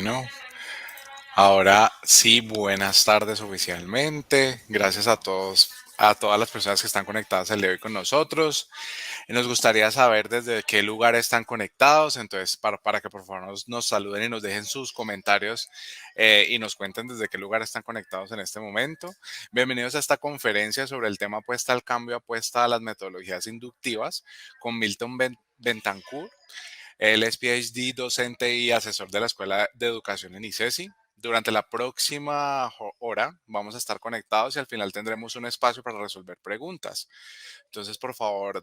Bueno, ahora sí, buenas tardes oficialmente. Gracias a todos, a todas las personas que están conectadas el día de hoy con nosotros. Nos gustaría saber desde qué lugar están conectados, entonces para que por favor nos saluden y nos dejen sus comentarios y nos cuenten desde qué lugar están conectados en este momento. Bienvenidos a esta conferencia sobre el tema apuesta al cambio, apuesta a las metodologías inductivas con Milton Bentancourt. Él es PhD, docente y asesor de la Escuela de Educación en ICESI. Durante la próxima hora vamos a estar conectados y al final tendremos un espacio para resolver preguntas. Entonces, por favor,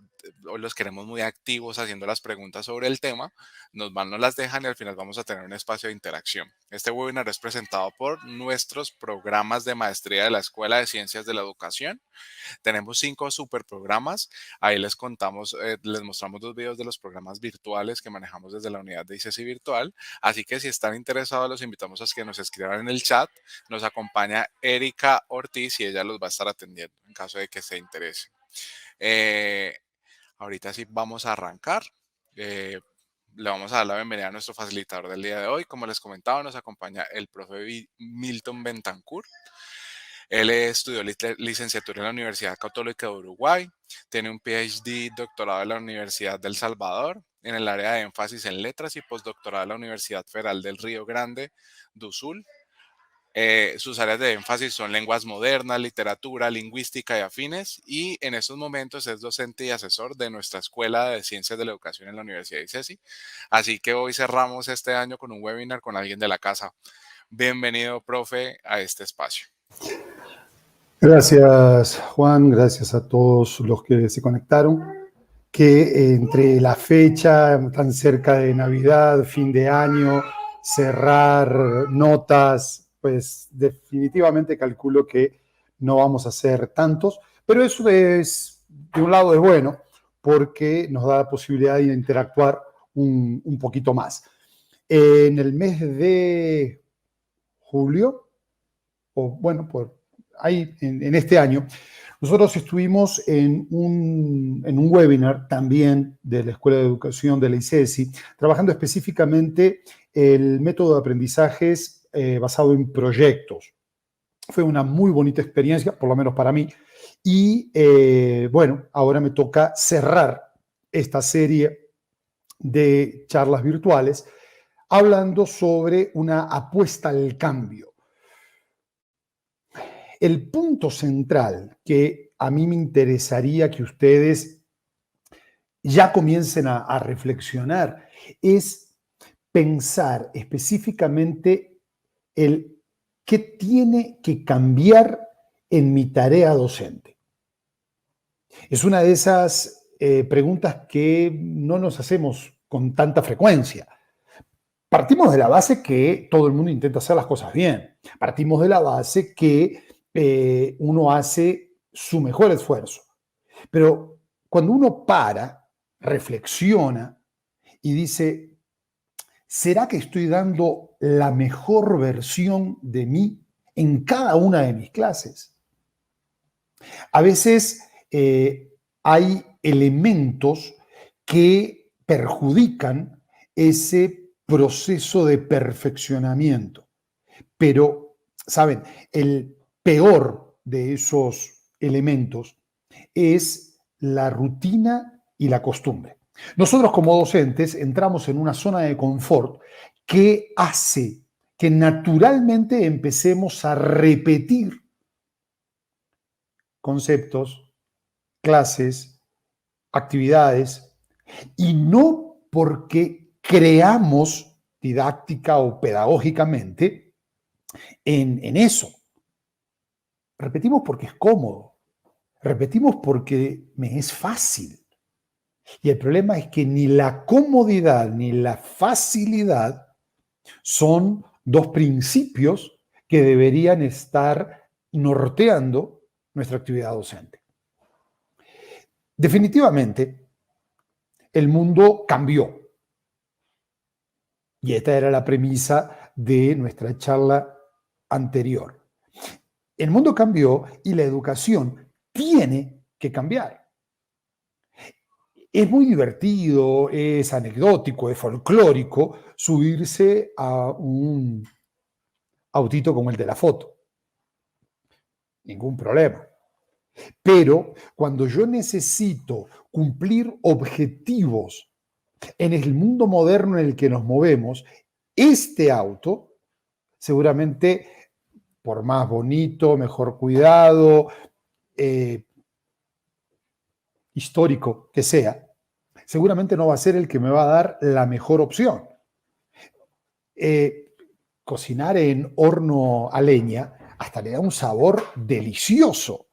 hoy los queremos muy activos haciendo las preguntas sobre el tema. Nos las dejan y al final vamos a tener un espacio de interacción. Este webinar es presentado por nuestros programas de maestría de la Escuela de Ciencias de la Educación. Tenemos 5 super programas. Ahí les contamos, les mostramos 2 videos de los programas virtuales que manejamos desde la unidad de ICESI virtual. Así que si están interesados, los invitamos a que nos escriban en el chat. Nos acompaña Erika Ortiz y ella los va a estar atendiendo en caso de que se interese. Ahorita sí vamos a arrancar. Le vamos a dar la bienvenida a nuestro facilitador del día de hoy. Como les comentaba, nos acompaña el profe Milton Bentancourt. Él estudió licenciatura en la Universidad Católica de Uruguay, tiene un PhD, doctorado en la Universidad del Salvador, en el área de énfasis en letras y postdoctorado en la Universidad Federal del Río Grande do Sul. Sus áreas de énfasis son lenguas modernas, literatura, lingüística y afines, y en estos momentos es docente y asesor de nuestra Escuela de Ciencias de la Educación en la Universidad de ICESI. Así que hoy cerramos este año con un webinar con alguien de la casa. Bienvenido, profe, a este espacio. Gracias, Juan. Gracias a todos los que se conectaron. Que entre la fecha tan cerca de Navidad, fin de año, cerrar notas, pues definitivamente calculo que no vamos a hacer tantos, pero eso es, de un lado es bueno, porque nos da la posibilidad de interactuar un poquito más. En el mes de julio, o bueno, ahí en este año, nosotros estuvimos en un webinar también de la Escuela de Educación de la ICESI, trabajando específicamente el método de aprendizajes basado en proyectos. Fue una muy bonita experiencia, por lo menos para mí. Y bueno, ahora me toca cerrar esta serie de charlas virtuales hablando sobre una apuesta al cambio. El punto central que a mí me interesaría que ustedes ya comiencen a reflexionar es pensar específicamente el qué tiene que cambiar en mi tarea docente. Es una de esas preguntas que no nos hacemos con tanta frecuencia. Partimos de la base que todo el mundo intenta hacer las cosas bien. Partimos de la base que uno hace su mejor esfuerzo. Pero cuando uno para, reflexiona y dice, ¿será que estoy dando la mejor versión de mí en cada una de mis clases? A veces hay elementos que perjudican ese proceso de perfeccionamiento. Pero, ¿saben? El peor de esos elementos es la rutina y la costumbre. Nosotros como docentes entramos en una zona de confort que hace que naturalmente empecemos a repetir conceptos, clases, actividades, y no porque creamos didáctica o pedagógicamente en eso. Repetimos porque es cómodo, repetimos porque me es fácil. Y el problema es que ni la comodidad ni la facilidad son dos principios que deberían estar norteando nuestra actividad docente. Definitivamente, el mundo cambió. Y esta era la premisa de nuestra charla anterior. El mundo cambió y la educación tiene que cambiar. Es muy divertido, es anecdótico, es folclórico subirse a un autito como el de la foto. Ningún problema. Pero cuando yo necesito cumplir objetivos en el mundo moderno en el que nos movemos, este auto, seguramente, por más bonito, mejor cuidado, histórico que sea, seguramente no va a ser el que me va a dar la mejor opción. Cocinar en horno a leña hasta le da un sabor delicioso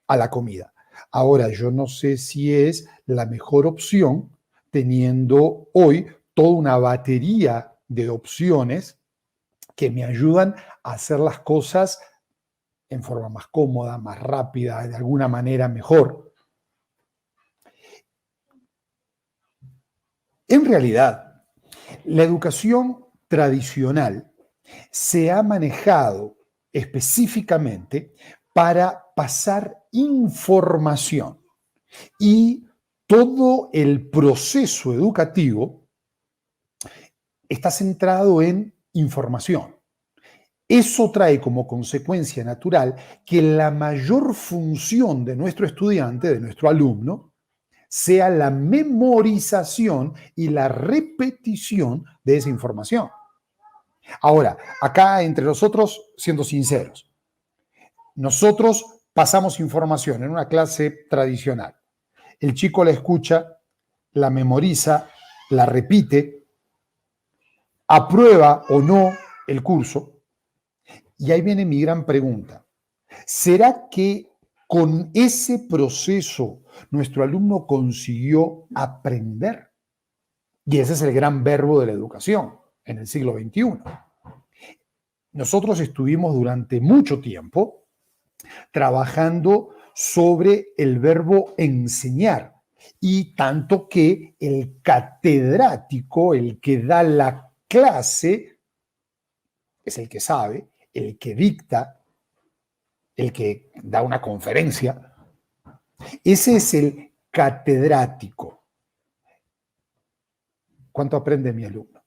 a la comida. Ahora, yo no sé si es la mejor opción teniendo hoy toda una batería de opciones que me ayudan a hacer las cosas en forma más cómoda, más rápida, de alguna manera mejor. En realidad, la educación tradicional se ha manejado específicamente para pasar información y todo el proceso educativo está centrado en información. Eso trae como consecuencia natural que la mayor función de nuestro estudiante, de nuestro alumno, sea la memorización y la repetición de esa información. Ahora, acá entre nosotros, siendo sinceros, nosotros pasamos información en una clase tradicional. El chico la escucha, la memoriza, la repite, aprueba o no el curso. Y ahí viene mi gran pregunta. ¿Será que con ese proceso nuestro alumno consiguió aprender? Y ese es el gran verbo de la educación en el siglo XXI. Nosotros estuvimos durante mucho tiempo trabajando sobre el verbo enseñar, y tanto que el catedrático, el que da la clase, es el que sabe, el que dicta, el que da una conferencia. Ese es el catedrático. ¿Cuánto aprende mi alumno?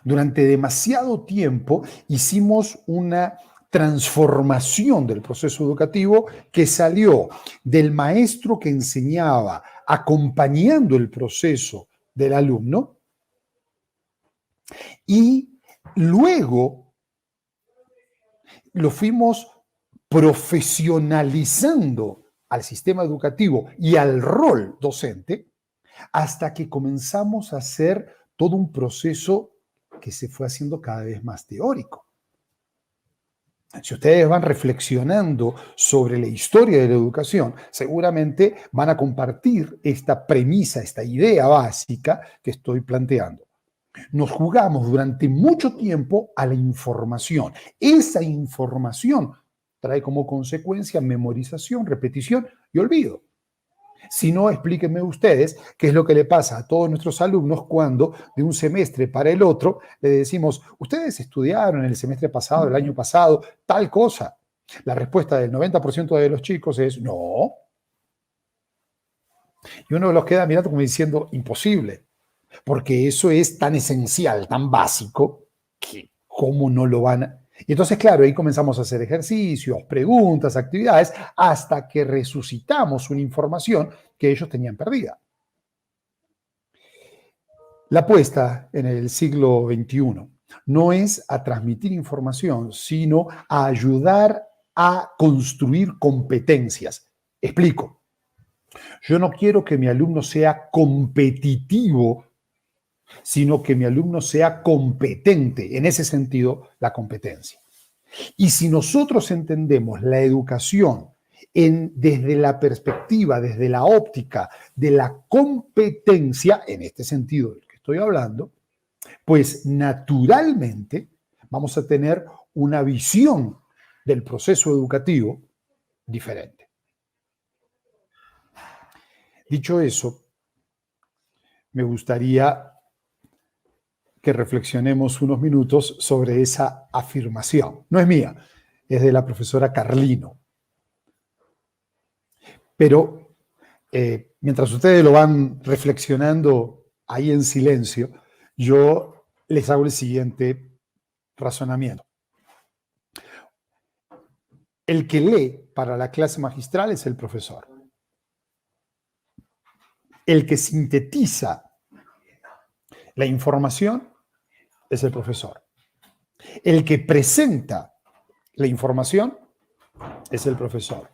Durante demasiado tiempo hicimos una transformación del proceso educativo que salió del maestro que enseñaba acompañando el proceso del alumno, y luego lo fuimos profesionalizando al sistema educativo y al rol docente hasta que comenzamos a hacer todo un proceso que se fue haciendo cada vez más teórico. Si ustedes van reflexionando sobre la historia de la educación, seguramente van a compartir esta premisa, esta idea básica que estoy planteando. Nos jugamos durante mucho tiempo a la información. Esa información trae como consecuencia memorización, repetición y olvido. Si no, explíquenme ustedes qué es lo que le pasa a todos nuestros alumnos cuando de un semestre para el otro le decimos, ustedes estudiaron el semestre pasado, el año pasado, tal cosa. La respuesta del 90% de los chicos es no. Y uno los queda mirando como diciendo, imposible, porque eso es tan esencial, tan básico, que cómo no lo van a... Y entonces, claro, ahí comenzamos a hacer ejercicios, preguntas, actividades, hasta que resucitamos una información que ellos tenían perdida. La apuesta en el siglo XXI no es a transmitir información, sino a ayudar a construir competencias. Explico. Yo no quiero que mi alumno sea competitivo, sino que mi alumno sea competente. En ese sentido, la competencia. Y si nosotros entendemos la educación desde la perspectiva, desde la óptica de la competencia, en este sentido del que estoy hablando, pues naturalmente vamos a tener una visión del proceso educativo diferente. Dicho eso, me gustaría que reflexionemos unos minutos sobre esa afirmación. No es mía, es de la profesora Carlino. Pero Mientras ustedes lo van reflexionando ahí en silencio, yo les hago el siguiente razonamiento. El que lee para la clase magistral es el profesor. El que sintetiza la información es el profesor. El que presenta la información es el profesor.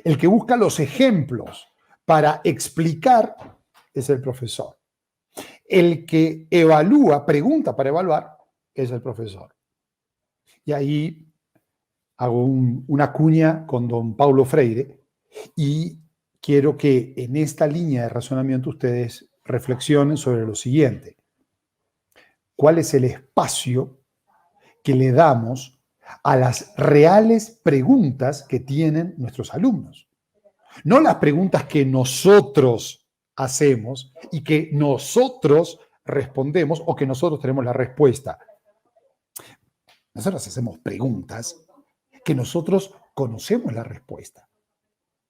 El que busca los ejemplos para explicar es el profesor. El que evalúa, pregunta para evaluar, es el profesor. Y ahí hago una cuña con don Paulo Freire y quiero que en esta línea de razonamiento ustedes reflexionen sobre lo siguiente. ¿Cuál es el espacio que le damos a las reales preguntas que tienen nuestros alumnos? No las preguntas que nosotros hacemos y que nosotros respondemos o que nosotros tenemos la respuesta. Nosotros hacemos preguntas que nosotros conocemos la respuesta.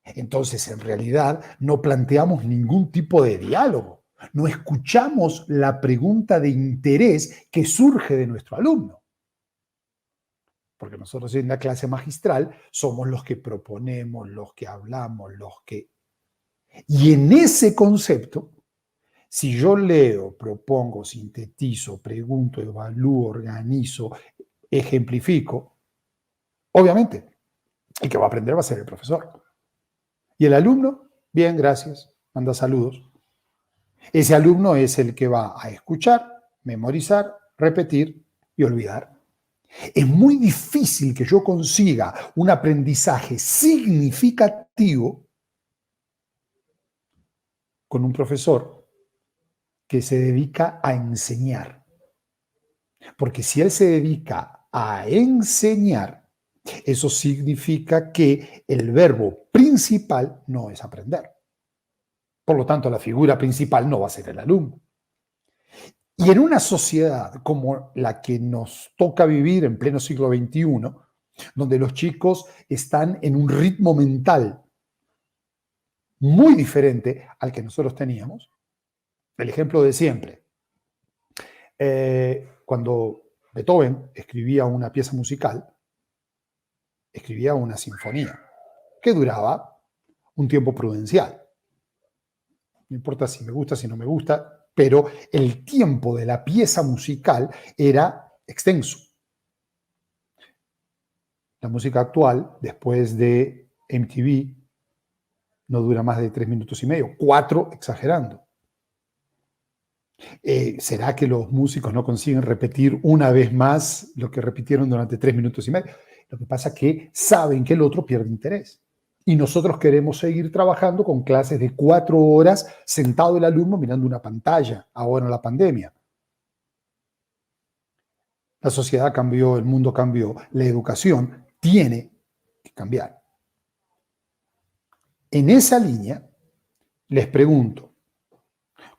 Entonces, en realidad, no planteamos ningún tipo de diálogo. No escuchamos la pregunta de interés que surge de nuestro alumno. Porque nosotros en la clase magistral somos los que proponemos, los que hablamos, los que... Y en ese concepto, si yo leo, propongo, sintetizo, pregunto, evalúo, organizo, ejemplifico, obviamente, el que va a aprender va a ser el profesor. Y el alumno, bien, gracias, manda saludos. Ese alumno es el que va a escuchar, memorizar, repetir y olvidar. Es muy difícil que yo consiga un aprendizaje significativo con un profesor que se dedica a enseñar. Porque si él se dedica a enseñar, eso significa que el verbo principal no es aprender. Por lo tanto, la figura principal no va a ser el alumno. Y en una sociedad como la que nos toca vivir en pleno siglo XXI, donde los chicos están en un ritmo mental muy diferente al que nosotros teníamos, el ejemplo de siempre. Cuando Beethoven escribía una pieza musical, escribía una sinfonía que duraba un tiempo prudencial. No importa si me gusta, si no me gusta, pero el tiempo de la pieza musical era extenso. La música actual, después de MTV, no dura más de 3 minutos y medio, 4 exagerando. ¿Será que los músicos no consiguen repetir una vez más lo que repitieron durante 3 minutos y medio? Lo que pasa es que saben que el otro pierde interés. Y nosotros queremos seguir trabajando con clases de 4 horas sentado el alumno mirando una pantalla, ahora en la pandemia. La sociedad cambió, el mundo cambió, la educación tiene que cambiar. En esa línea, les pregunto,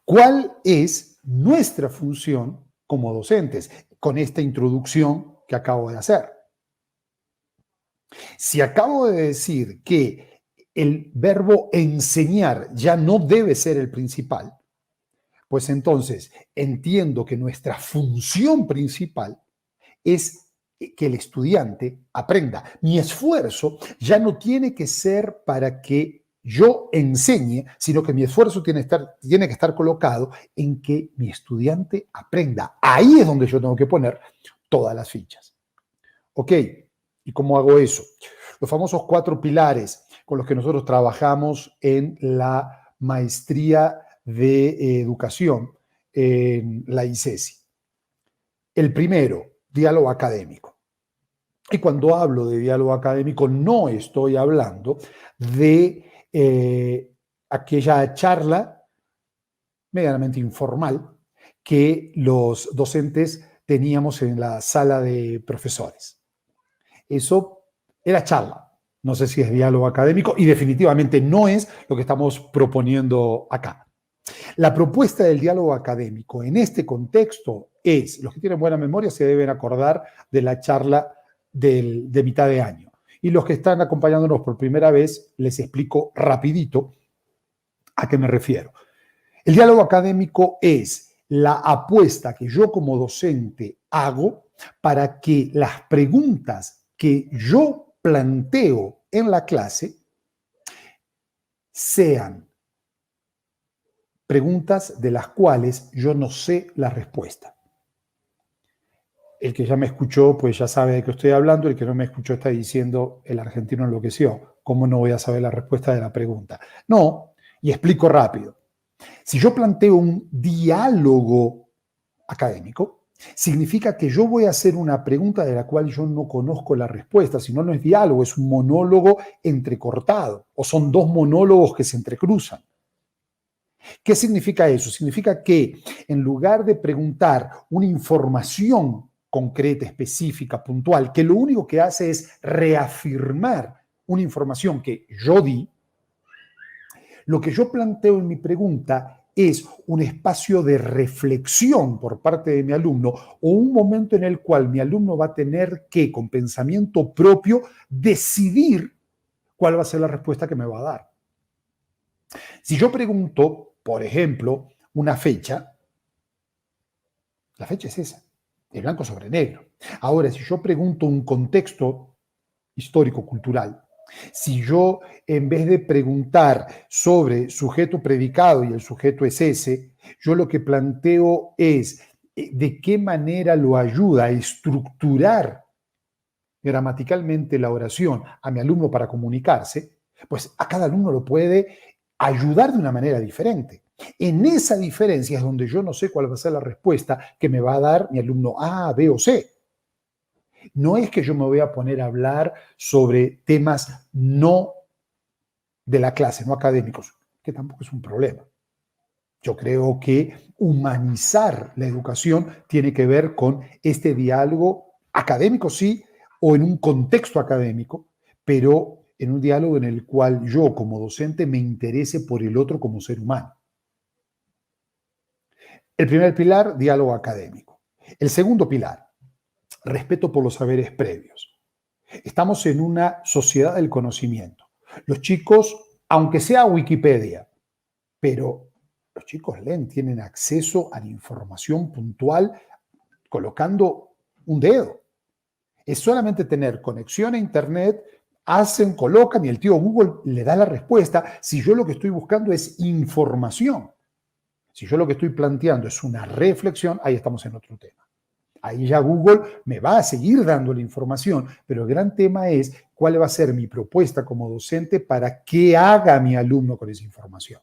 ¿cuál es nuestra función como docentes con esta introducción que acabo de hacer? Si acabo de decir que el verbo enseñar ya no debe ser el principal, pues entonces entiendo que nuestra función principal es que el estudiante aprenda. Mi esfuerzo ya no tiene que ser para que yo enseñe, sino que mi esfuerzo tiene que estar colocado en que mi estudiante aprenda. Ahí es donde yo tengo que poner todas las fichas. ¿Ok? ¿Y cómo hago eso? Los famosos 4 pilares con los que nosotros trabajamos en la maestría de educación en la ICESI. El primero, diálogo académico. Y cuando hablo de diálogo académico, no estoy hablando de aquella charla medianamente informal que los docentes teníamos en la sala de profesores. Eso era charla. No sé si es diálogo académico y definitivamente no es lo que estamos proponiendo acá. La propuesta del diálogo académico en este contexto es, los que tienen buena memoria se deben acordar de la charla de mitad de año. Y los que están acompañándonos por primera vez, les explico rapidito ¿A qué me refiero? El diálogo académico es la apuesta que yo como docente hago para que las preguntas que yo planteo en la clase sean preguntas de las cuales yo no sé la respuesta. El que ya me escuchó, pues ya sabe de qué estoy hablando. El que no me escuchó está diciendo, el argentino enloqueció. ¿Cómo no voy a saber la respuesta de la pregunta? No, y explico rápido. Si yo planteo un diálogo académico, significa que yo voy a hacer una pregunta de la cual yo no conozco la respuesta. Si no, no es diálogo, es un monólogo entrecortado, o son dos monólogos que se entrecruzan. ¿Qué significa eso? Significa que en lugar de preguntar una información concreta, específica, puntual, que lo único que hace es reafirmar una información que yo di, lo que yo planteo en mi pregunta es un espacio de reflexión por parte de mi alumno o un momento en el cual mi alumno va a tener que, con pensamiento propio, decidir cuál va a ser la respuesta que me va a dar. Si yo pregunto, por ejemplo, una fecha, la fecha es esa, de blanco sobre negro. Ahora, si yo pregunto un contexto histórico-cultural, si yo, en vez de preguntar sobre sujeto predicado y el sujeto es ese, yo lo que planteo es de qué manera lo ayuda a estructurar gramaticalmente la oración a mi alumno para comunicarse, pues a cada alumno lo puede ayudar de una manera diferente. En esa diferencia es donde yo no sé cuál va a ser la respuesta que me va a dar mi alumno A, B o C. No es que yo me voy a poner a hablar sobre temas no de la clase, no académicos, que tampoco es un problema. Yo creo que humanizar la educación tiene que ver con este diálogo académico, sí, o en un contexto académico, pero en un diálogo en el cual yo como docente me interese por el otro como ser humano. El primer pilar, diálogo académico. El segundo pilar, respeto por los saberes previos. Estamos en una sociedad del conocimiento. Los chicos, aunque sea Wikipedia, pero los chicos leen, tienen acceso a la información puntual colocando un dedo. Es solamente tener conexión a Internet, hacen, colocan y el tío Google le da la respuesta si yo lo que estoy buscando es información. Si yo lo que estoy planteando es una reflexión, ahí estamos en otro tema. Ahí ya Google me va a seguir dando la información, pero el gran tema es cuál va a ser mi propuesta como docente para que haga mi alumno con esa información.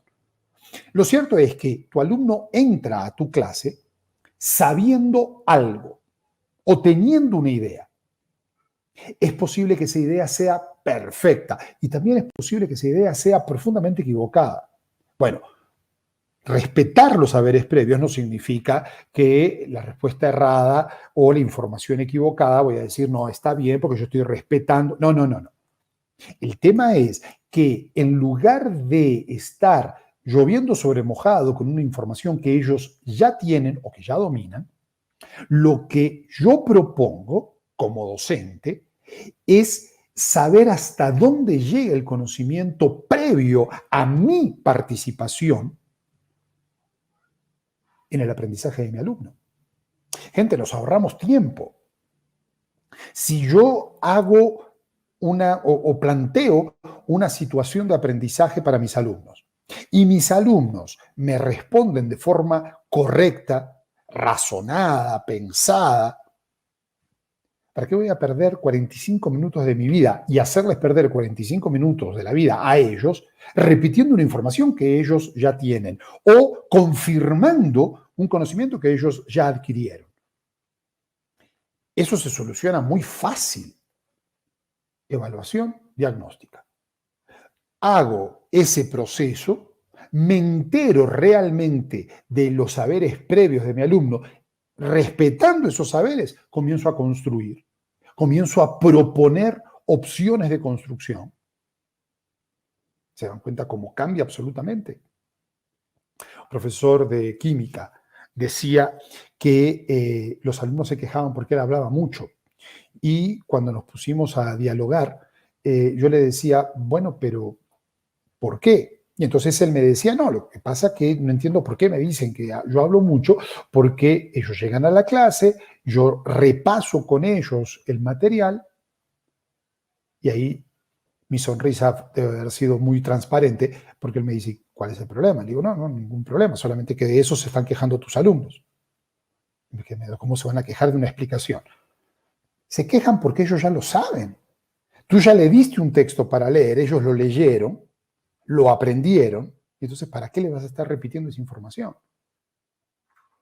Lo cierto es que tu alumno entra a tu clase sabiendo algo o teniendo una idea. Es posible que esa idea sea perfecta y también es posible que esa idea sea profundamente equivocada. Bueno, respetar los saberes previos no significa que la respuesta errada o la información equivocada voy a decir, no, está bien porque yo estoy respetando. No, no, no, no. El tema es que en lugar de estar lloviendo sobre mojado con una información que ellos ya tienen o que ya dominan, lo que yo propongo como docente es saber hasta dónde llega el conocimiento previo a mi participación en el aprendizaje de mi alumno. Gente, nos ahorramos tiempo. Si yo hago o planteo una situación de aprendizaje para mis alumnos y mis alumnos me responden de forma correcta, razonada, pensada, ¿para qué voy a perder 45 minutos de mi vida y hacerles perder 45 minutos de la vida a ellos repitiendo una información que ellos ya tienen o confirmando un conocimiento que ellos ya adquirieron? Eso se soluciona muy fácil. Evaluación diagnóstica. Hago ese proceso, me entero realmente de los saberes previos de mi alumno, respetando esos saberes, comienzo a construir, comienzo a proponer opciones de construcción. ¿Se dan cuenta cómo cambia absolutamente? Un profesor de química decía que los alumnos se quejaban porque él hablaba mucho. Y cuando nos pusimos a dialogar, yo le decía, bueno, pero ¿por qué? Y entonces él me decía, no, lo que pasa es que no entiendo por qué me dicen que yo hablo mucho, porque ellos llegan a la clase, yo repaso con ellos el material y ahí mi sonrisa debe haber sido muy transparente, porque él me dice, ¿cuál es el problema? Le digo, no, ningún problema, solamente que de eso se están quejando tus alumnos. ¿Cómo se van a quejar de una explicación? Se quejan porque ellos ya lo saben. Tú ya le diste un texto para leer, ellos lo leyeron, lo aprendieron, y entonces, ¿para qué le vas a estar repitiendo esa información?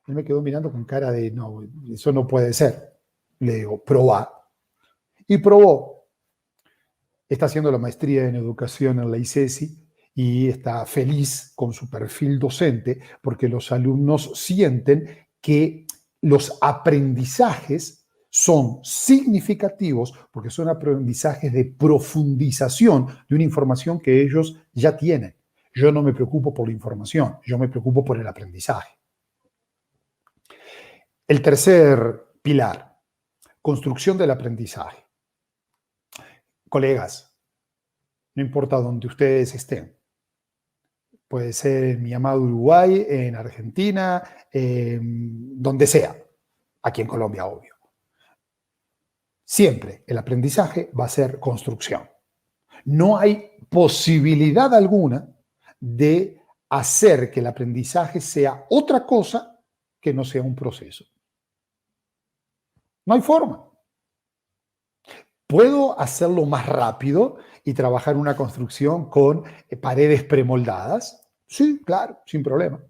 Él me quedó mirando con cara de, no, eso no puede ser. Le digo, probá. Y probó. Está haciendo la maestría en educación en la ICESI y está feliz con su perfil docente porque los alumnos sienten que los aprendizajes son significativos porque son aprendizajes de profundización de una información que ellos ya tienen. Yo no me preocupo por la información, yo me preocupo por el aprendizaje. El tercer pilar, construcción del aprendizaje. Colegas, no importa dónde ustedes estén, puede ser en mi amado Uruguay, en Argentina, donde sea, aquí en Colombia, obvio. Siempre el aprendizaje va a ser construcción. No hay posibilidad alguna de hacer que el aprendizaje sea otra cosa que no sea un proceso. No hay forma. ¿Puedo hacerlo más rápido y trabajar una construcción con paredes premoldadas? Sí, claro, sin problema.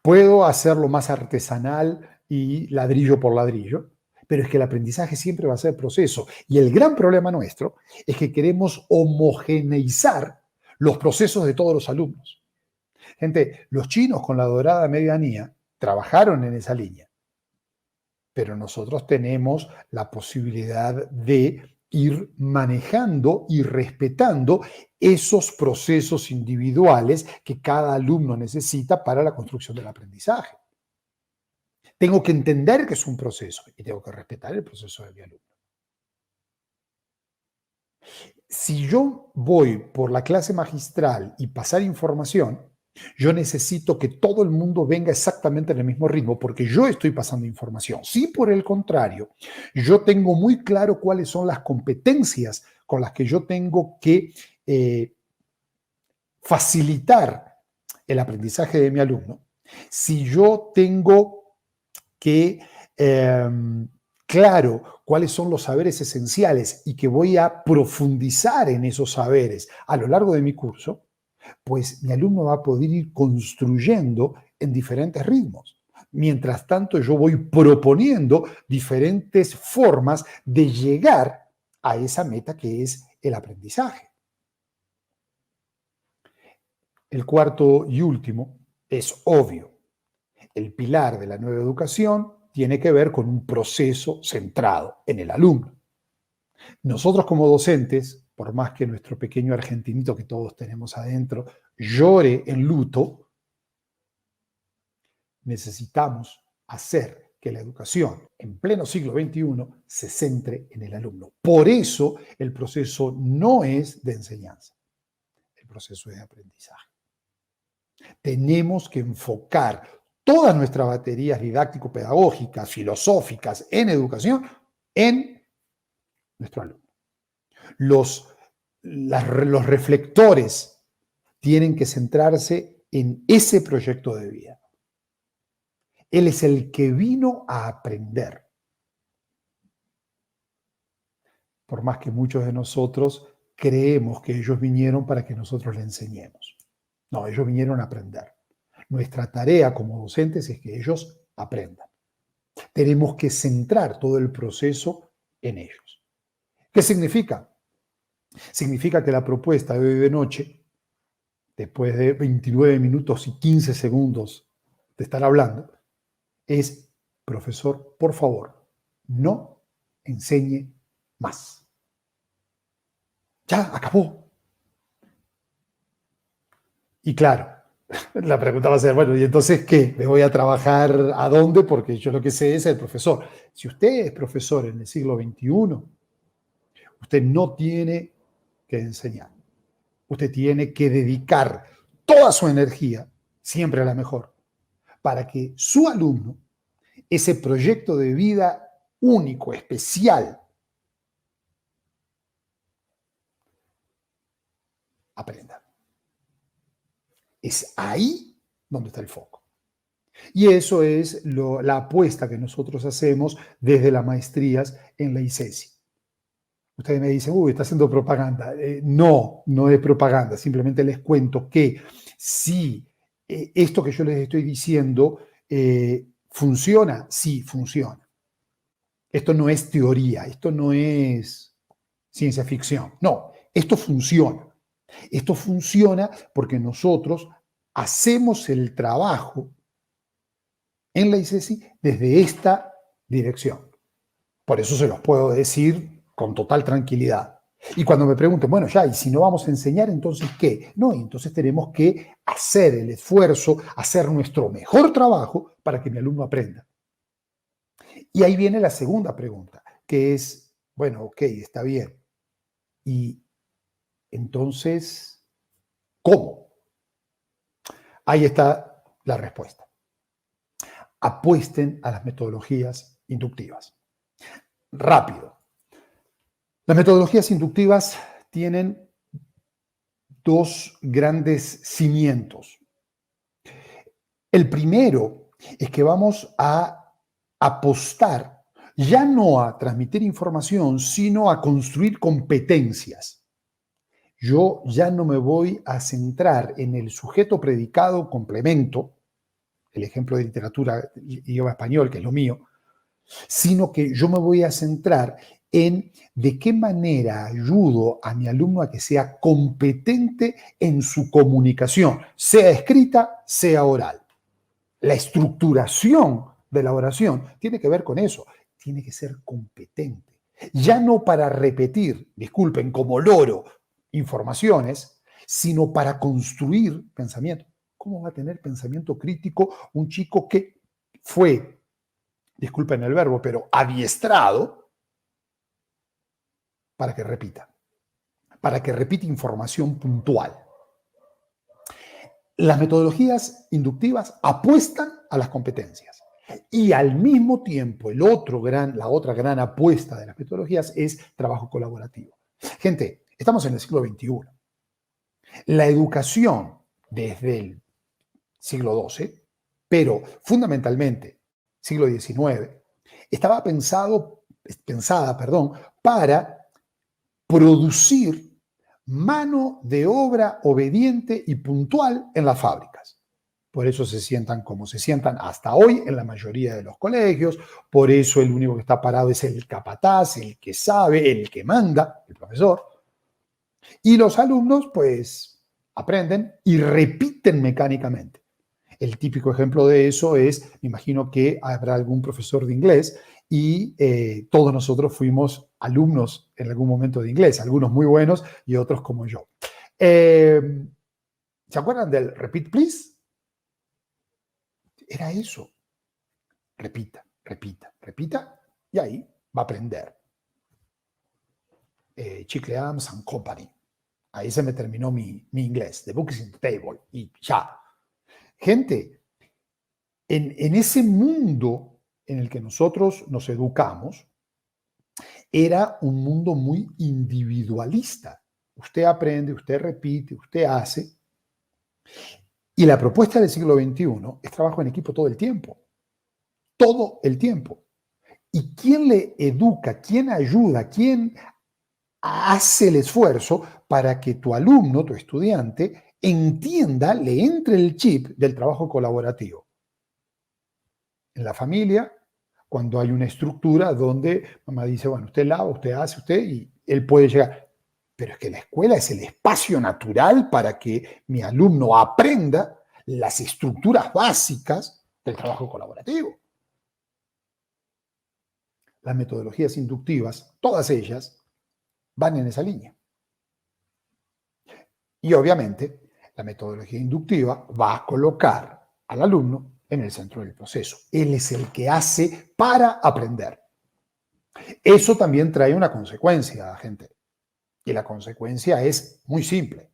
¿Puedo hacerlo más artesanal y ladrillo por ladrillo? Pero es que el aprendizaje siempre va a ser proceso. Y el gran problema nuestro es que queremos homogeneizar los procesos de todos los alumnos. Gente, los chinos con la dorada medianía trabajaron en esa línea, pero nosotros tenemos la posibilidad de ir manejando y respetando esos procesos individuales que cada alumno necesita para la construcción del aprendizaje. Tengo que entender que es un proceso y tengo que respetar el proceso de mi alumno. Si yo voy por la clase magistral y pasar información, yo necesito que todo el mundo venga exactamente en el mismo ritmo porque yo estoy pasando información. Si por el contrario, yo tengo muy claro cuáles son las competencias con las que yo tengo que facilitar el aprendizaje de mi alumno, si yo tengo que claro cuáles son los saberes esenciales y que voy a profundizar en esos saberes a lo largo de mi curso, pues mi alumno va a poder ir construyendo en diferentes ritmos. Mientras tanto, yo voy proponiendo diferentes formas de llegar a esa meta que es el aprendizaje. El cuarto y último es obvio. El pilar de la nueva educación tiene que ver con un proceso centrado en el alumno. Nosotros como docentes, por más que nuestro pequeño argentinito que todos tenemos adentro llore en luto, necesitamos hacer que la educación en pleno siglo XXI se centre en el alumno. Por eso el proceso no es de enseñanza, el proceso es de aprendizaje. Tenemos que enfocar todas nuestras baterías didáctico-pedagógicas, filosóficas en educación, en nuestro alumno. Los reflectores tienen que centrarse en ese proyecto de vida. Él es el que vino a aprender. Por más que muchos de nosotros creemos que ellos vinieron para que nosotros le enseñemos. No, ellos vinieron a aprender. Nuestra tarea como docentes es que ellos aprendan. Tenemos que centrar todo el proceso en ellos. ¿Qué significa? Significa que la propuesta de hoy de noche, después de 29 minutos y 15 segundos de estar hablando, es, profesor, por favor, no enseñe más. Ya, acabó. Y claro, la pregunta va a ser, bueno, ¿y entonces qué? ¿Me voy a trabajar a dónde? Porque yo lo que sé es el profesor. Si usted es profesor en el siglo XXI, usted no tiene que enseñar. Usted tiene que dedicar toda su energía, siempre la mejor, para que su alumno, ese proyecto de vida único, especial, aprenda. Es ahí donde está el foco. Y eso es la apuesta que nosotros hacemos desde las maestrías en la ICESI. Ustedes me dicen, uy, está haciendo propaganda. No, no es propaganda. Simplemente les cuento que si esto que yo les estoy diciendo funciona, sí, funciona. Esto no es teoría, esto no es ciencia ficción. No, esto funciona. Esto funciona porque nosotros hacemos el trabajo en la ICESI desde esta dirección. Por eso se los puedo decir con total tranquilidad. Y cuando me pregunten, bueno, ya, y si no vamos a enseñar, entonces ¿qué? No, entonces tenemos que hacer el esfuerzo, hacer nuestro mejor trabajo para que mi alumno aprenda. Y ahí viene la segunda pregunta, que es, bueno, ok, está bien. Y entonces, ¿cómo? Ahí está la respuesta. Apuesten a las metodologías inductivas. Rápido. Las metodologías inductivas tienen dos grandes cimientos. El primero es que vamos a apostar ya no a transmitir información, sino a construir competencias. Yo ya no me voy a centrar en el sujeto predicado complemento, el ejemplo de literatura idioma español, que es lo mío, sino que yo me voy a centrar en de qué manera ayudo a mi alumno a que sea competente en su comunicación, sea escrita, sea oral. La estructuración de la oración tiene que ver con eso, tiene que ser competente. Ya no para repetir, disculpen, como loro, informaciones, sino para construir pensamiento. ¿Cómo va a tener pensamiento crítico un chico que fue, disculpen el verbo, pero adiestrado para que repita información puntual? Las metodologías inductivas apuestan a las competencias y al mismo tiempo la otra gran apuesta de las metodologías es trabajo colaborativo. Gente, estamos en el siglo XXI. La educación desde el siglo XII, pero fundamentalmente siglo XIX, estaba pensada para producir mano de obra obediente y puntual en las fábricas. Por eso se sientan como se sientan hasta hoy en la mayoría de los colegios. Por eso el único que está parado es el capataz, el que sabe, el que manda, el profesor. Y los alumnos, pues, aprenden y repiten mecánicamente. El típico ejemplo de eso es, me imagino que habrá algún profesor de inglés y todos nosotros fuimos alumnos en algún momento de inglés, algunos muy buenos y otros como yo. ¿Se acuerdan del repeat please? Era eso. Repita, repita, repita y ahí va a aprender. Chicle Adams and Company. Ahí se me terminó mi inglés. The book is in the table. Y ya. Gente, en ese mundo en el que nosotros nos educamos, era un mundo muy individualista. Usted aprende, usted repite, usted hace. Y la propuesta del siglo XXI es trabajo en equipo todo el tiempo. Todo el tiempo. ¿Y quién le educa? ¿Quién ayuda? ¿Quién hace el esfuerzo para que tu alumno, tu estudiante, entienda, le entre el chip del trabajo colaborativo? En la familia, cuando hay una estructura donde mamá dice, bueno, usted lava, usted hace, usted, y él puede llegar. Pero es que la escuela es el espacio natural para que mi alumno aprenda las estructuras básicas del trabajo colaborativo. Las metodologías inductivas, todas ellas, van en esa línea. Y obviamente, la metodología inductiva va a colocar al alumno en el centro del proceso. Él es el que hace para aprender. Eso también trae una consecuencia, gente. Y la consecuencia es muy simple.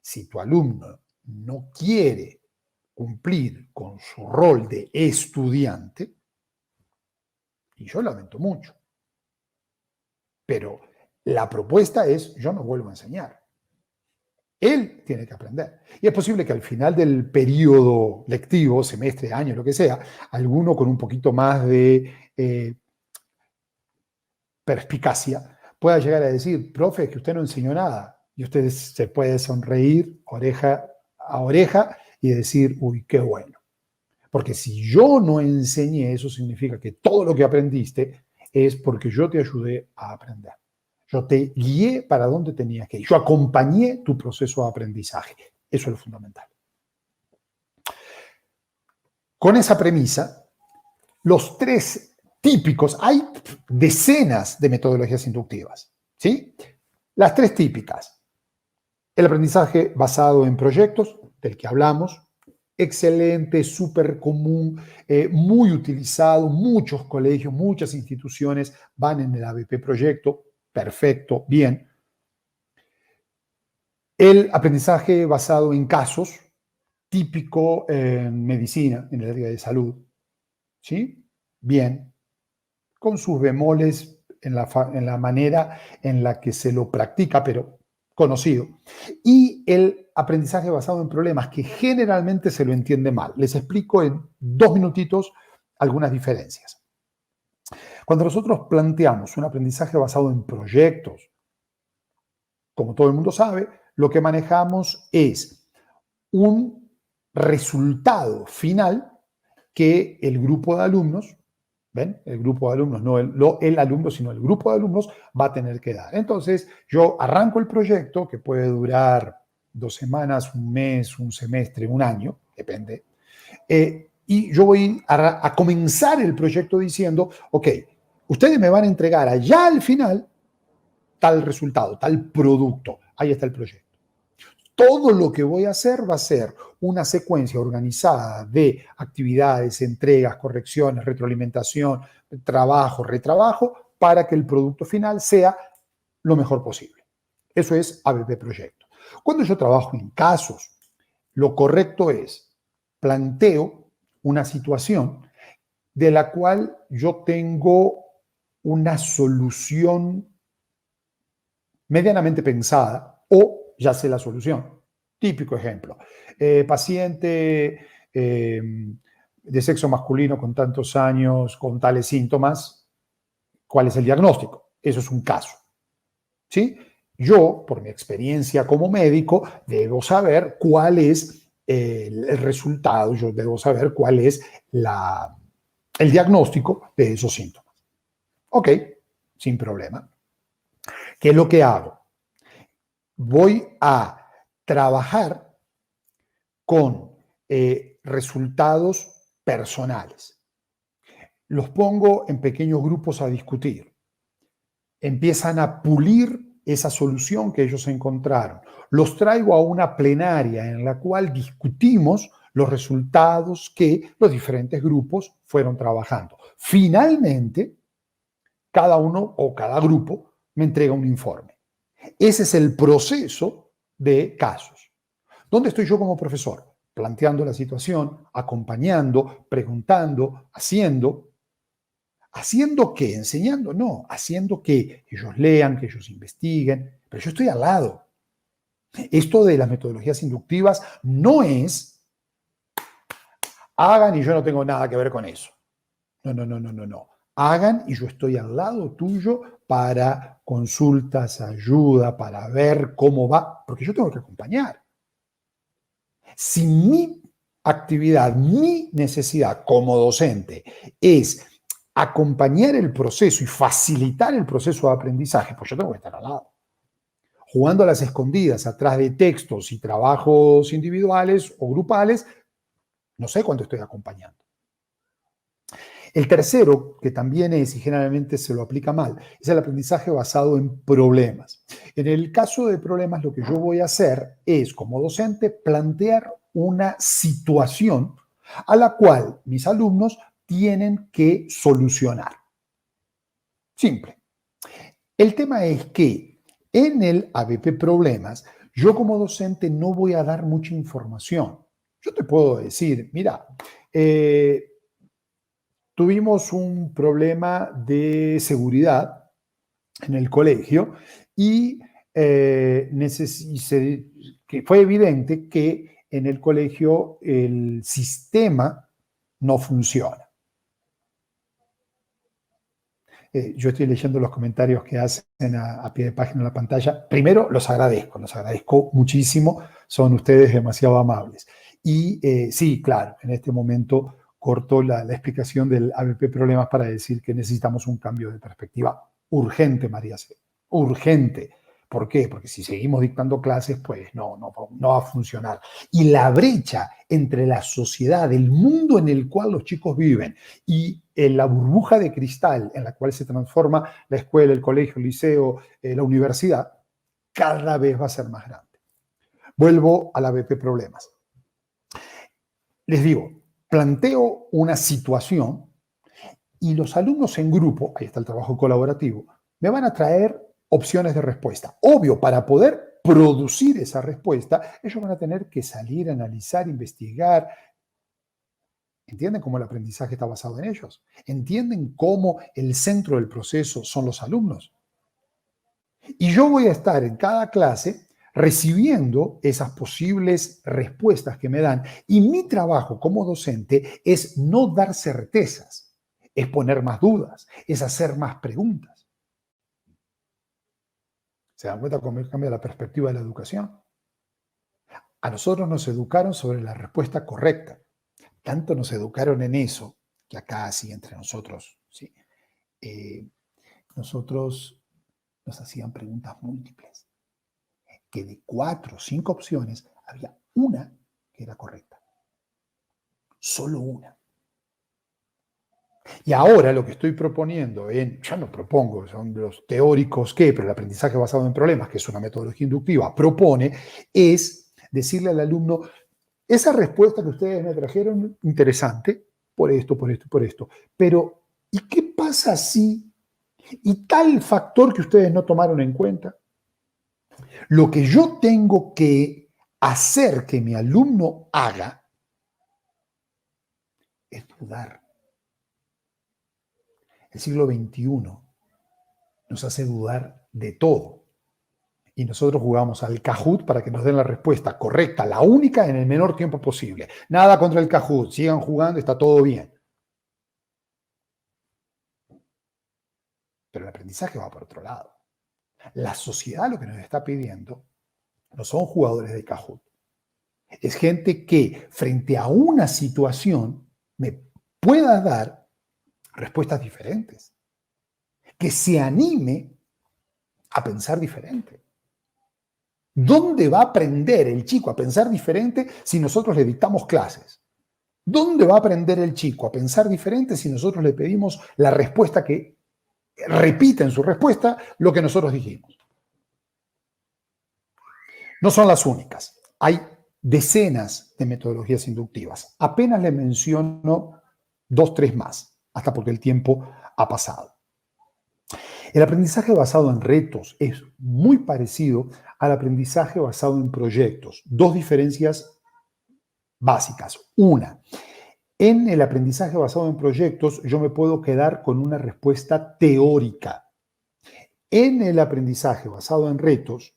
Si tu alumno no quiere cumplir con su rol de estudiante, y yo lamento mucho, pero la propuesta es, yo no vuelvo a enseñar. Él tiene que aprender. Y es posible que al final del periodo lectivo, semestre, año, lo que sea, alguno con un poquito más de perspicacia pueda llegar a decir, profe, es que usted no enseñó nada. Y usted se puede sonreír oreja a oreja y decir, uy, qué bueno. Porque si yo no enseñé, eso significa que todo lo que aprendiste es porque yo te ayudé a aprender. Yo te guié para dónde tenías que ir. Yo acompañé tu proceso de aprendizaje. Eso es lo fundamental. Con esa premisa, los tres típicos, hay decenas de metodologías inductivas, ¿sí? Las tres típicas. El aprendizaje basado en proyectos, del que hablamos, excelente, súper común, muy utilizado, muchos colegios, muchas instituciones van en el ABP proyecto, perfecto, bien. El aprendizaje basado en casos, típico en medicina, en el área de salud, ¿sí? Bien, con sus bemoles en la manera en la que se lo practica, pero conocido. Y el aprendizaje basado en problemas, que generalmente se lo entiende mal. Les explico en 2 minutitos algunas diferencias. Cuando nosotros planteamos un aprendizaje basado en proyectos, como todo el mundo sabe, lo que manejamos es un resultado final que el grupo de alumnos, ¿ven? El grupo de alumnos, no el alumno, sino el grupo de alumnos va a tener que dar. Entonces, yo arranco el proyecto, que puede durar 2 semanas, un mes, un semestre, un año, depende. Y yo voy a comenzar el proyecto diciendo, ok, ustedes me van a entregar allá al final tal resultado, tal producto. Ahí está el proyecto. Todo lo que voy a hacer va a ser una secuencia organizada de actividades, entregas, correcciones, retroalimentación, trabajo, retrabajo, para que el producto final sea lo mejor posible. Eso es ABP Proyecto. Cuando yo trabajo en casos, lo correcto es planteo una situación de la cual yo tengo una solución medianamente pensada o ya sé la solución. Típico ejemplo. Paciente de sexo masculino con tantos años, con tales síntomas, ¿cuál es el diagnóstico? Eso es un caso. ¿Sí? Yo, por mi experiencia como médico, debo saber cuál es el resultado, yo debo saber cuál es el diagnóstico de esos síntomas. Ok, sin problema. ¿Qué es lo que hago? Voy a trabajar con resultados personales. Los pongo en pequeños grupos a discutir. Empiezan a pulir esa solución que ellos encontraron. Los traigo a una plenaria en la cual discutimos los resultados que los diferentes grupos fueron trabajando. Finalmente, cada uno o cada grupo me entrega un informe. Ese es el proceso de casos. ¿Dónde estoy yo como profesor? Planteando la situación, acompañando, preguntando, haciendo. ¿Haciendo qué? ¿Enseñando? No, haciendo que ellos lean, que ellos investiguen, pero yo estoy al lado. Esto de las metodologías inductivas no es hagan y yo no tengo nada que ver con eso. No, no, no, no, no, no. Hagan y yo estoy al lado tuyo para consultas, ayuda, para ver cómo va, porque yo tengo que acompañar. Si mi actividad, mi necesidad como docente es acompañar el proceso y facilitar el proceso de aprendizaje, pues yo tengo que estar al lado. Jugando a las escondidas atrás de textos y trabajos individuales o grupales, no sé cuánto estoy acompañando. El tercero, que también es y generalmente se lo aplica mal, es el aprendizaje basado en problemas. En el caso de problemas, lo que yo voy a hacer es, como docente, plantear una situación a la cual mis alumnos tienen que solucionar. Simple. El tema es que en el ABP Problemas Yo como docente no voy a dar mucha información. Yo te puedo decir, mira, tuvimos un problema de seguridad en el colegio y que fue evidente que en el colegio el sistema no funciona. Yo estoy leyendo los comentarios que hacen a pie de página en la pantalla. Primero, los agradezco muchísimo, son ustedes demasiado amables. Y sí, claro, en este momento corto la explicación del ABP Problemas para decir que necesitamos un cambio de perspectiva urgente, María C. Urgente. ¿Por qué? Porque si seguimos dictando clases, pues no va a funcionar. Y la brecha entre la sociedad, el mundo en el cual los chicos viven y la burbuja de cristal en la cual se transforma la escuela, el colegio, el liceo, la universidad, cada vez va a ser más grande. Vuelvo al ABP Problemas. Les digo, planteo una situación y los alumnos en grupo, ahí está el trabajo colaborativo, me van a traer opciones de respuesta. Obvio, para poder producir esa respuesta, ellos van a tener que salir, analizar, investigar. ¿Entienden cómo el aprendizaje está basado en ellos? ¿Entienden cómo el centro del proceso son los alumnos? Y yo voy a estar en cada clase recibiendo esas posibles respuestas que me dan. Y mi trabajo como docente es no dar certezas, es poner más dudas, es hacer más preguntas. ¿Se dan cuenta cómo cambia la perspectiva de la educación? A nosotros nos educaron sobre la respuesta correcta. Tanto nos educaron en eso, que acá así entre nosotros, ¿sí? Nosotros nos hacían preguntas múltiples, que de 4 o 5 opciones había una que era correcta. Solo una. Y ahora lo que estoy proponiendo, ya no propongo, son los teóricos pero el aprendizaje basado en problemas, que es una metodología inductiva, propone, es decirle al alumno, esa respuesta que ustedes me trajeron, interesante, por esto, por esto, por esto, pero ¿y qué pasa si, y tal factor que ustedes no tomaron en cuenta? Lo que yo tengo que hacer que mi alumno haga es dudar. El siglo XXI nos hace dudar de todo. Y nosotros jugamos al Kahoot para que nos den la respuesta correcta, la única, en el menor tiempo posible. Nada contra el Kahoot, sigan jugando, está todo bien. Pero el aprendizaje va por otro lado. La sociedad lo que nos está pidiendo no son jugadores de Kahoot. Es gente que frente a una situación me pueda dar respuestas diferentes. Que se anime a pensar diferente. ¿Dónde va a aprender el chico a pensar diferente si nosotros le dictamos clases? ¿Dónde va a aprender el chico a pensar diferente si nosotros le pedimos la respuesta que repita en su respuesta lo que nosotros dijimos? No son las únicas. Hay decenas de metodologías inductivas. Apenas le menciono 2, 3 más, hasta porque el tiempo ha pasado. El aprendizaje basado en retos es muy parecido al aprendizaje basado en proyectos. 2 diferencias básicas. Una, en el aprendizaje basado en proyectos yo me puedo quedar con una respuesta teórica. En el aprendizaje basado en retos,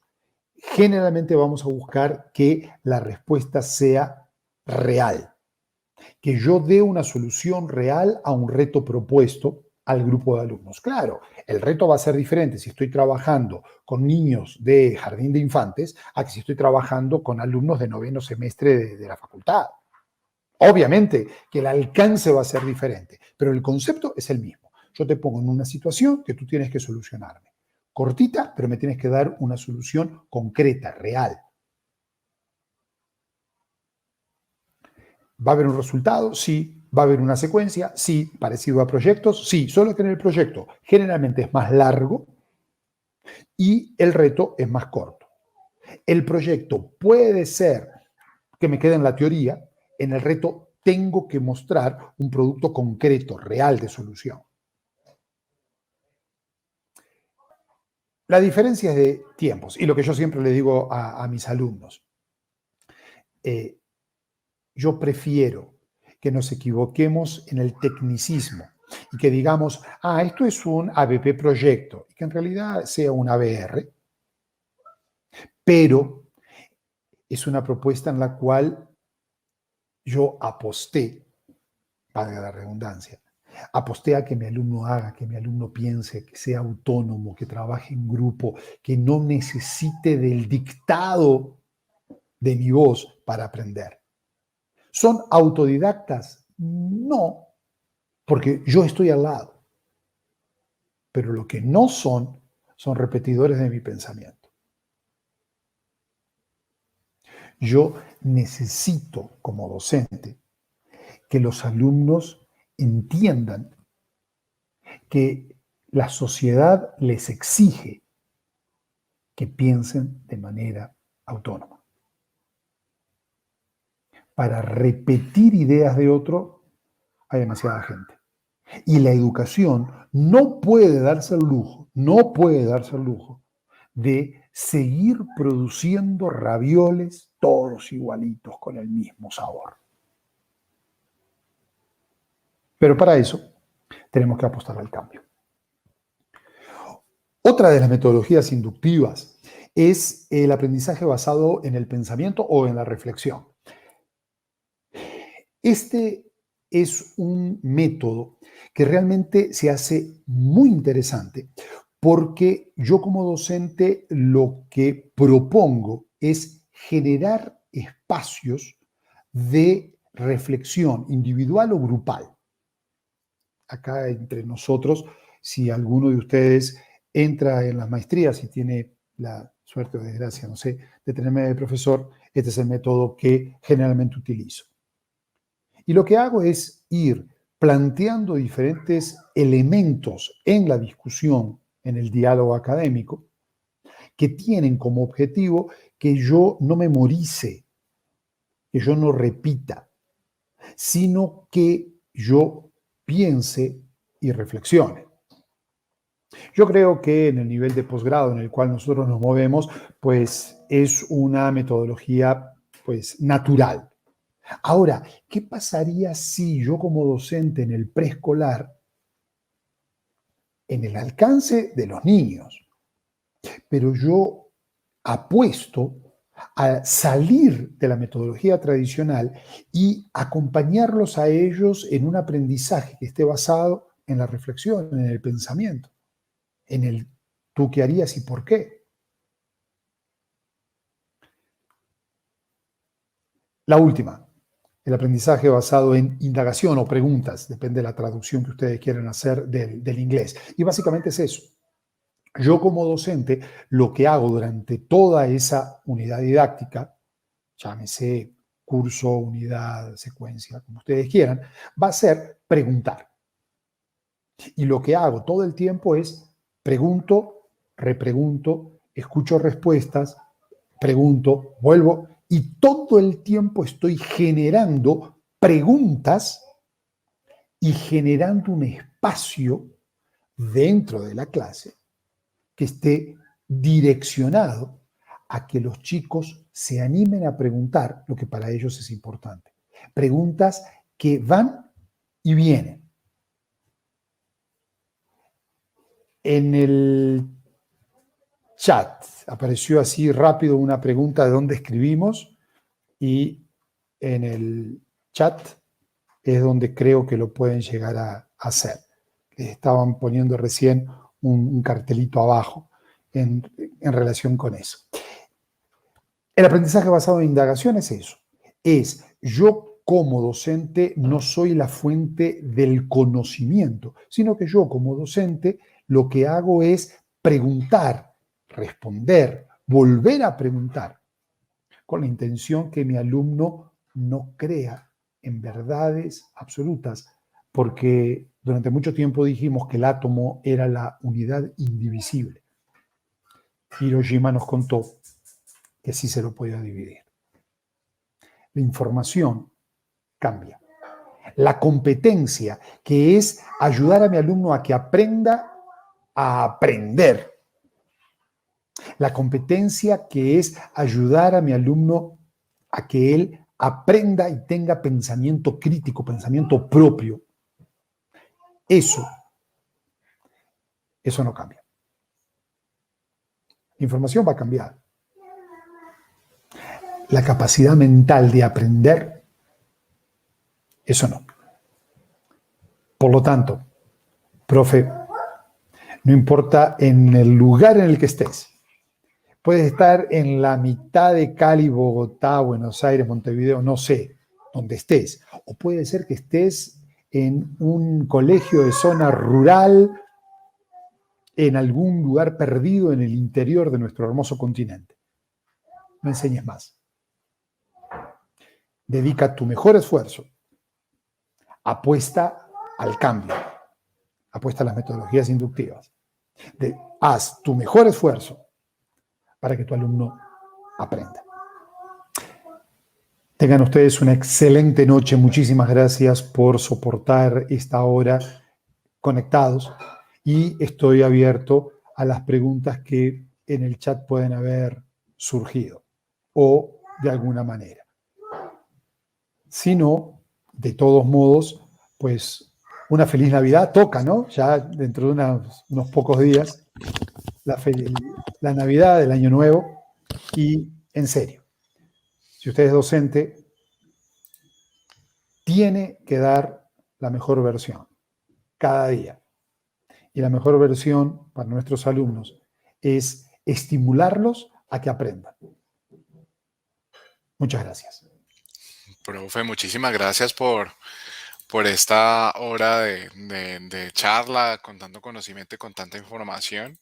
generalmente vamos a buscar que la respuesta sea real, que yo dé una solución real a un reto propuesto al grupo de alumnos. Claro, el reto va a ser diferente si estoy trabajando con niños de jardín de infantes a que si estoy trabajando con alumnos de 9º semestre de la facultad. Obviamente que el alcance va a ser diferente, pero el concepto es el mismo. Yo te pongo en una situación que tú tienes que solucionarme. Cortita, pero me tienes que dar una solución concreta, real. ¿Va a haber un resultado? Sí. ¿Va a haber una secuencia? Sí. ¿Parecido a proyectos? Sí. Solo que en el proyecto generalmente es más largo y el reto es más corto. El proyecto puede ser que me quede en la teoría, en el reto tengo que mostrar un producto concreto, real de solución. La diferencia es de tiempos. Y lo que yo siempre le digo a mis alumnos, yo prefiero que nos equivoquemos en el tecnicismo y que digamos, esto es un ABP proyecto, y que en realidad sea un ABR, pero es una propuesta en la cual yo aposté, valga la redundancia, aposté a que mi alumno haga, que mi alumno piense, que sea autónomo, que trabaje en grupo, que no necesite del dictado de mi voz para aprender. ¿Son autodidactas? No, porque yo estoy al lado. Pero lo que no son repetidores de mi pensamiento. Yo necesito, como docente, que los alumnos entiendan que la sociedad les exige que piensen de manera autónoma. Para repetir ideas de otro hay demasiada gente. Y la educación no puede darse el lujo, de seguir produciendo ravioles todos igualitos con el mismo sabor. Pero para eso tenemos que apostar al cambio. Otra de las metodologías inductivas es el aprendizaje basado en el pensamiento o en la reflexión. Este es un método que realmente se hace muy interesante porque yo como docente lo que propongo es generar espacios de reflexión individual o grupal. Acá entre nosotros, si alguno de ustedes entra en las maestrías y tiene la suerte o desgracia, no sé, de tenerme de profesor, este es el método que generalmente utilizo. Y lo que hago es ir planteando diferentes elementos en la discusión, en el diálogo académico, que tienen como objetivo que yo no memorice, que yo no repita, sino que yo piense y reflexione. Yo creo que en el nivel de posgrado en el cual nosotros nos movemos, pues es una metodología pues natural. Ahora, ¿qué pasaría si yo como docente en el preescolar, en el alcance de los niños, pero yo apuesto a salir de la metodología tradicional y acompañarlos a ellos en un aprendizaje que esté basado en la reflexión, en el pensamiento, en el tú qué harías y por qué? La última, el aprendizaje basado en indagación o preguntas, depende de la traducción que ustedes quieran hacer del inglés. Y básicamente es eso. Yo como docente, lo que hago durante toda esa unidad didáctica, llámese curso, unidad, secuencia, como ustedes quieran, va a ser preguntar. Y lo que hago todo el tiempo es pregunto, repregunto, escucho respuestas, pregunto, vuelvo, y todo el tiempo estoy generando preguntas y generando un espacio dentro de la clase que esté direccionado a que los chicos se animen a preguntar lo que para ellos es importante. Preguntas que van y vienen. En el chat apareció así rápido una pregunta de dónde escribimos y en el chat es donde creo que lo pueden llegar a hacer. Estaban poniendo recién un cartelito abajo en relación con eso. El aprendizaje basado en indagación es eso. Es yo como docente no soy la fuente del conocimiento, sino que yo como docente lo que hago es preguntar, responder, volver a preguntar, con la intención que mi alumno no crea en verdades absolutas, porque durante mucho tiempo dijimos que el átomo era la unidad indivisible. Hiroshima nos contó que sí se lo podía dividir. La información cambia. La competencia, que es ayudar a mi alumno a que aprenda a aprender, La competencia que es ayudar a mi alumno a que él aprenda y tenga pensamiento crítico, pensamiento propio. Eso no cambia. La información va a cambiar. La capacidad mental de aprender, eso no. Por lo tanto, profe, no importa en el lugar en el que estés, puedes estar en la mitad de Cali, Bogotá, Buenos Aires, Montevideo, no sé, donde estés. O puede ser que estés en un colegio de zona rural, en algún lugar perdido en el interior de nuestro hermoso continente. No enseñes más. Dedica tu mejor esfuerzo. Apuesta al cambio. Apuesta a las metodologías inductivas. Haz tu mejor esfuerzo para que tu alumno aprenda. Tengan ustedes una excelente noche. Muchísimas gracias por soportar esta hora conectados y estoy abierto a las preguntas que en el chat pueden haber surgido o de alguna manera. Si no, de todos modos, pues una feliz Navidad toca, ¿no? Ya dentro de unos pocos días, la Navidad, el Año Nuevo y en serio, si usted es docente, tiene que dar la mejor versión cada día. Y la mejor versión para nuestros alumnos es estimularlos a que aprendan. Muchas gracias. Profe, muchísimas gracias por esta hora de charla, con tanto conocimiento y con tanta información.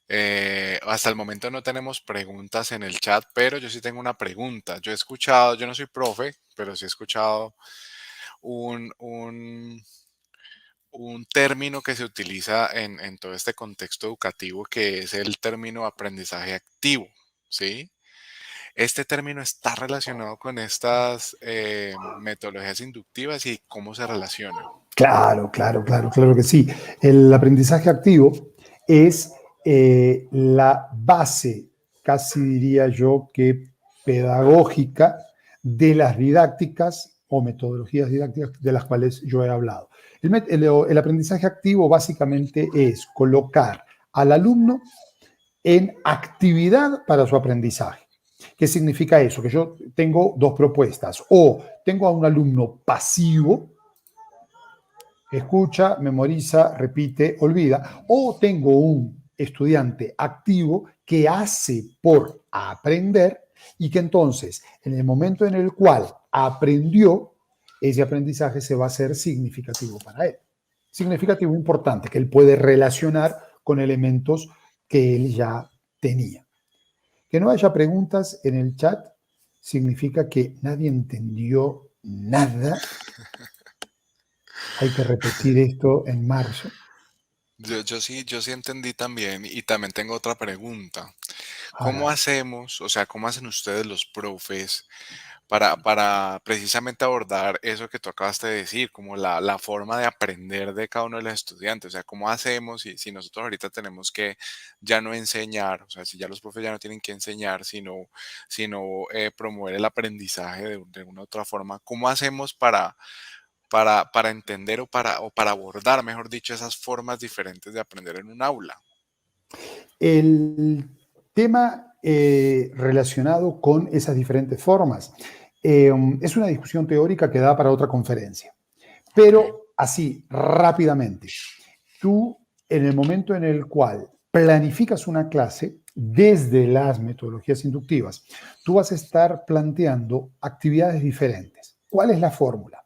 Hasta el momento no tenemos preguntas en el chat, pero yo sí tengo una pregunta. Yo he escuchado, yo no soy profe, pero sí he escuchado un, un, un término que se utiliza en todo este contexto educativo, que es el término aprendizaje activo, ¿sí? Este término está relacionado con estas metodologías inductivas y cómo se relacionan. Claro que sí. El aprendizaje activo es la base, casi diría yo que pedagógica, de las didácticas o metodologías didácticas de las cuales yo he hablado. El aprendizaje activo básicamente es colocar al alumno en actividad para su aprendizaje. ¿Qué significa eso? Que yo tengo dos propuestas. O tengo a un alumno pasivo, escucha, memoriza, repite, olvida. O tengo un estudiante activo que hace por aprender y que entonces, en el momento en el cual aprendió, ese aprendizaje se va a hacer significativo para él. Significativo importante, que él puede relacionar con elementos que él ya tenía. Que no haya preguntas en el chat significa que nadie entendió nada. Hay que repetir esto en marzo. Yo sí entendí también y también tengo otra pregunta. ¿Cómo Hágale. hacemos, o sea, cómo hacen ustedes los profes para precisamente abordar eso que tú acabaste de decir, como la forma de aprender de cada uno de los estudiantes? O sea, ¿cómo hacemos si nosotros ahorita tenemos que ya no enseñar, o sea, si ya los profes ya no tienen que enseñar, sino promover el aprendizaje de una u otra forma? ¿Cómo hacemos para entender o para abordar, mejor dicho, esas formas diferentes de aprender en un aula? El tema relacionado con esas diferentes formas es una discusión teórica que da para otra conferencia. Ok. Pero así, rápidamente, tú en el momento en el cual planificas una clase desde las metodologías inductivas, tú vas a estar planteando actividades diferentes. ¿Cuál es la fórmula?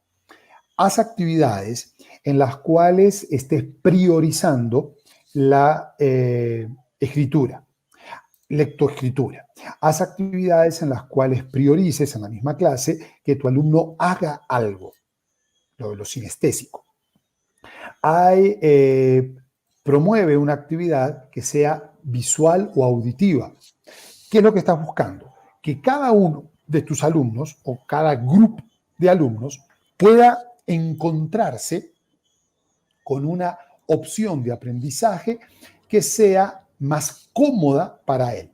Haz actividades en las cuales estés priorizando la escritura, lectoescritura. Haz actividades en las cuales priorices en la misma clase que tu alumno haga algo, lo sinestésico. Promueve una actividad que sea visual o auditiva. ¿Qué es lo que estás buscando? Que cada uno de tus alumnos o cada grupo de alumnos pueda encontrarse con una opción de aprendizaje que sea más cómoda para él.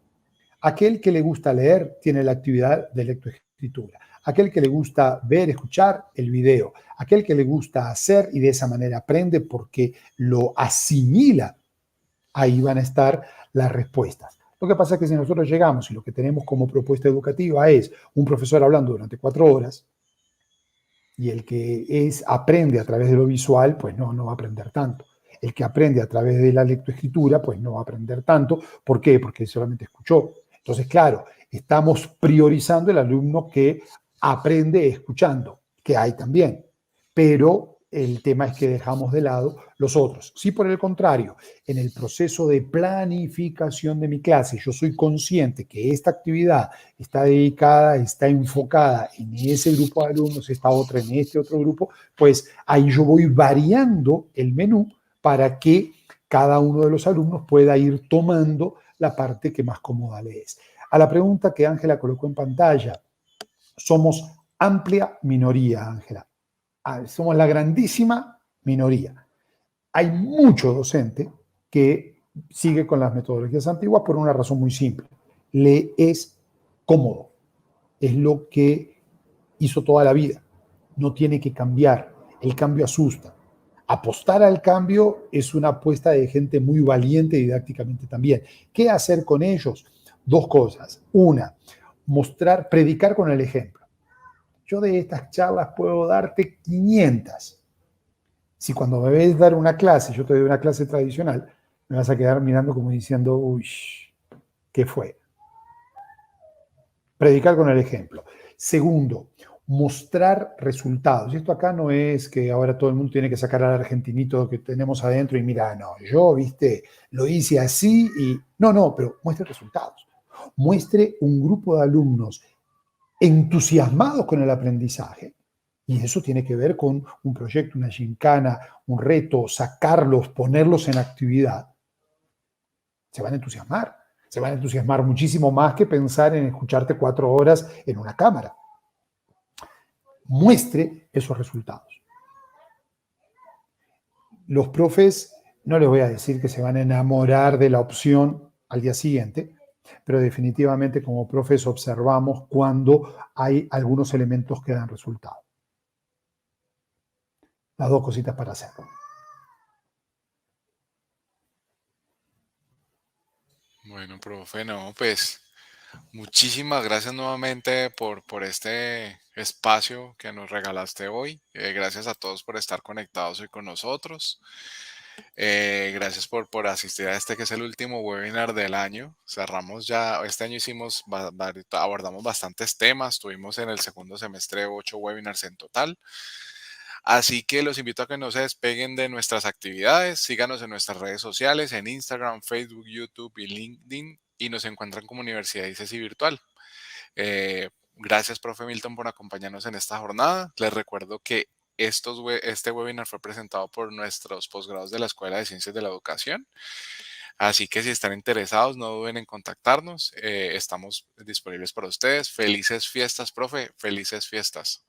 Aquel que le gusta leer tiene la actividad de lectoescritura. Aquel que le gusta ver, escuchar, el video. Aquel que le gusta hacer y de esa manera aprende porque lo asimila, ahí van a estar las respuestas. Lo que pasa es que si nosotros llegamos y lo que tenemos como propuesta educativa es un profesor hablando durante 4 horas, y el que aprende a través de lo visual, pues no va a aprender tanto. El que aprende a través de la lectoescritura, pues no va a aprender tanto. ¿Por qué? Porque solamente escuchó. Entonces, claro, estamos priorizando el alumno que aprende escuchando, que hay también. Pero el tema es que dejamos de lado los otros. Si por el contrario, en el proceso de planificación de mi clase, yo soy consciente que esta actividad está dedicada, está enfocada en ese grupo de alumnos, esta otra en este otro grupo, pues ahí yo voy variando el menú para que cada uno de los alumnos pueda ir tomando la parte que más cómoda le es. A la pregunta que Ángela colocó en pantalla, somos amplia minoría, Ángela. Somos la grandísima minoría. Hay mucho docente que sigue con las metodologías antiguas por una razón muy simple. Le es cómodo. Es lo que hizo toda la vida. No tiene que cambiar. El cambio asusta. Apostar al cambio es una apuesta de gente muy valiente didácticamente también. ¿Qué hacer con ellos? Dos cosas. Una, predicar con el ejemplo. Yo de estas charlas puedo darte 500. Si cuando me ves dar una clase, yo te doy una clase tradicional, me vas a quedar mirando como diciendo, uy, ¿qué fue? Predicar con el ejemplo. Segundo, mostrar resultados. Y esto acá no es que ahora todo el mundo tiene que sacar al argentinito que tenemos adentro y mira, no, yo, viste, lo hice así y... No, pero muestre resultados. Muestre un grupo de alumnos entusiasmados con el aprendizaje. Y eso tiene que ver con un proyecto, una gincana, un reto, sacarlos, ponerlos en actividad. Se van a entusiasmar. Se van a entusiasmar muchísimo más que pensar en escucharte 4 horas en una cámara. Muestre esos resultados. Los profes, no les voy a decir que se van a enamorar de la opción al día siguiente, pero definitivamente como profes observamos cuando hay algunos elementos que dan resultado. Las dos cositas para hacer. Bueno, profe, no, pues muchísimas gracias nuevamente por este espacio que nos regalaste hoy. Gracias a todos por estar conectados hoy con nosotros. Gracias por asistir a este que es el último webinar del año. Cerramos ya, este año abordamos bastantes temas. Tuvimos en el segundo semestre 8 webinars en total. Así que los invito a que no se despeguen de nuestras actividades. Síganos en nuestras redes sociales, en Instagram, Facebook, YouTube y LinkedIn. Y nos encuentran como Universidad ICESI Virtual. Gracias, profe Milton, por acompañarnos en esta jornada. Les recuerdo que este webinar fue presentado por nuestros posgrados de la Escuela de Ciencias de la Educación. Así que si están interesados, no duden en contactarnos. Estamos disponibles para ustedes. Felices fiestas, profe. Felices fiestas.